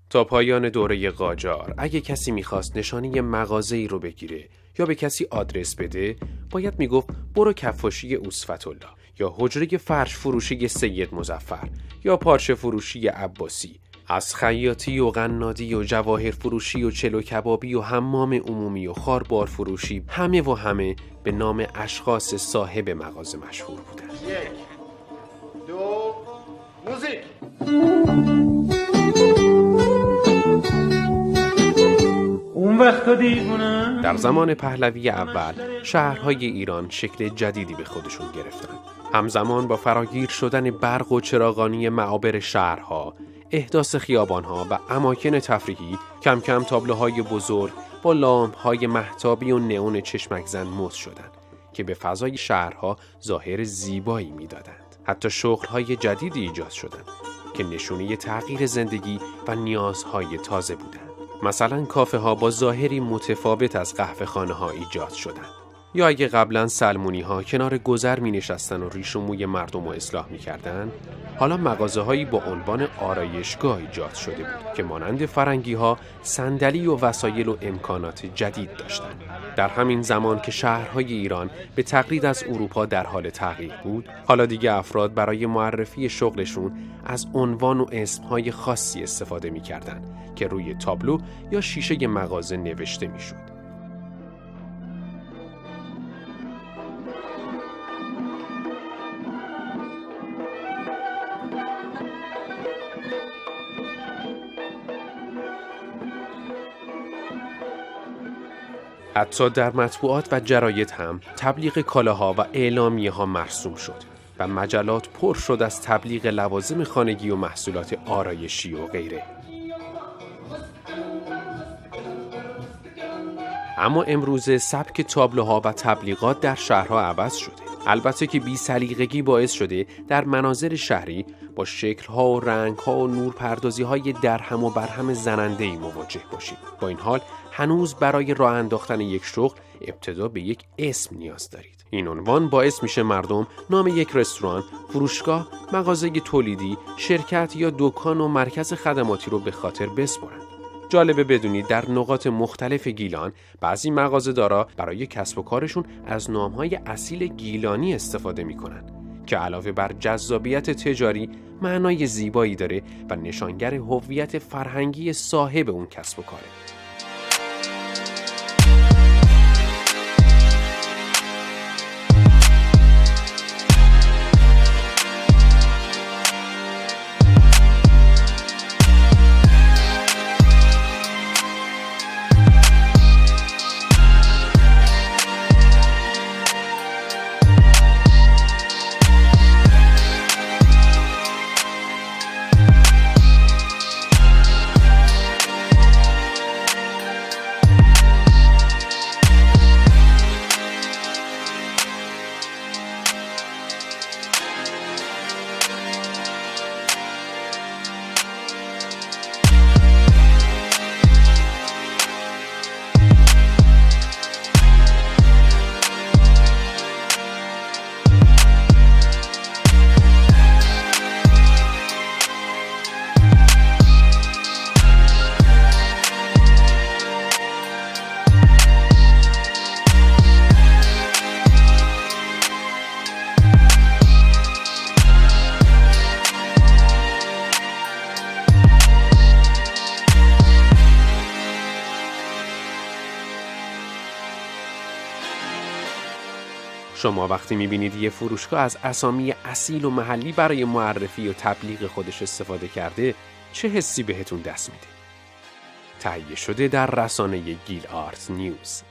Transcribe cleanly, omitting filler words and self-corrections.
تا پایان دوره قاجار اگه کسی میخواست نشانی مغازه‌ای رو بگیره یا به کسی آدرس بده، باید میگفت برو کفاشی اوصفت الله یا حجره فرش فروشی سید مظفر یا پارچه فروشی عباسی. از خیاطی و قنادی و جواهر فروشی و چلو کبابی و حمام عمومی و خاربار فروشی، همه به نام اشخاص صاحب مغازه مشهور بودند. 1 2 موزیک. اون وقتا دیوونه. در زمان پهلوی اول شهرهای ایران شکل جدیدی به خودشون گرفتن. همزمان با فراگیر شدن برق و چراغانی معابر شهرها، احداث خیابانها و اماکن تفریحی، کم کم تابلوهای بزرگ با لامپ‌های مهتابی و نئون چشمک زن مد شدند که به فضای شهرها ظاهر زیبایی میدادند. حتی شغل‌های جدیدی ایجاد شدند که نشونه تغییر زندگی و نیازهای تازه بودند. مثلا کافه ها با ظاهری متفاوت از قهوه خانه ها ایجاد شدند. یا اگه قبلا سلمونی ها کنار گذر می نشستن و ریش و موی مردم رو اصلاح می کردن، حالا مغازه هایی با عنوان آرایشگاه ایجاد شده بود که مانند فرنگی ها صندلی و وسایل و امکانات جدید داشتند. در همین زمان که شهرهای ایران به تقلید از اروپا در حال تغییر بود، حالا دیگه افراد برای معرفی شغلشون از عنوان و اسمهای خاصی استفاده می کردن که روی تابلو یا شیشه مغازه نوشته می شد. حتی در مطبوعات و جراید هم تبلیغ کالاها و اعلامیه ها مرسوم شد و مجلات پر شد از تبلیغ لوازم خانگی و محصولات آرایشی و غیره. اما امروزه سبک تابلوها و تبلیغات در شهرها عوض شده. البته که بی‌سلیقگی باعث شده در مناظر شهری با شکل‌ها و رنگ‌ها و نورپردازی‌های درهم و برهم زننده‌ای مواجه باشید. با این حال هنوز برای راه انداختن یک شغل ابتدا به یک اسم نیاز دارید. این عنوان باعث میشه مردم نام یک رستوران، فروشگاه، مغازه تولیدی، شرکت یا دکان و مرکز خدماتی رو به خاطر بسپارند. جالبه بدونید در نقاط مختلف گیلان بعضی مغازه‌دارا برای کسب و کارشون از نام‌های اصیل گیلانی استفاده می‌کنن که علاوه بر جذابیت تجاری معنای زیبایی داره و نشانگر هویت فرهنگی صاحب اون کسب و کاره. شما وقتی میبینید یه فروشگاه از اسامی اصیل و محلی برای معرفی و تبلیغ خودش استفاده کرده، چه حسی بهتون دست میده؟ تهیه شده در رسانه گیل آرت نیوز.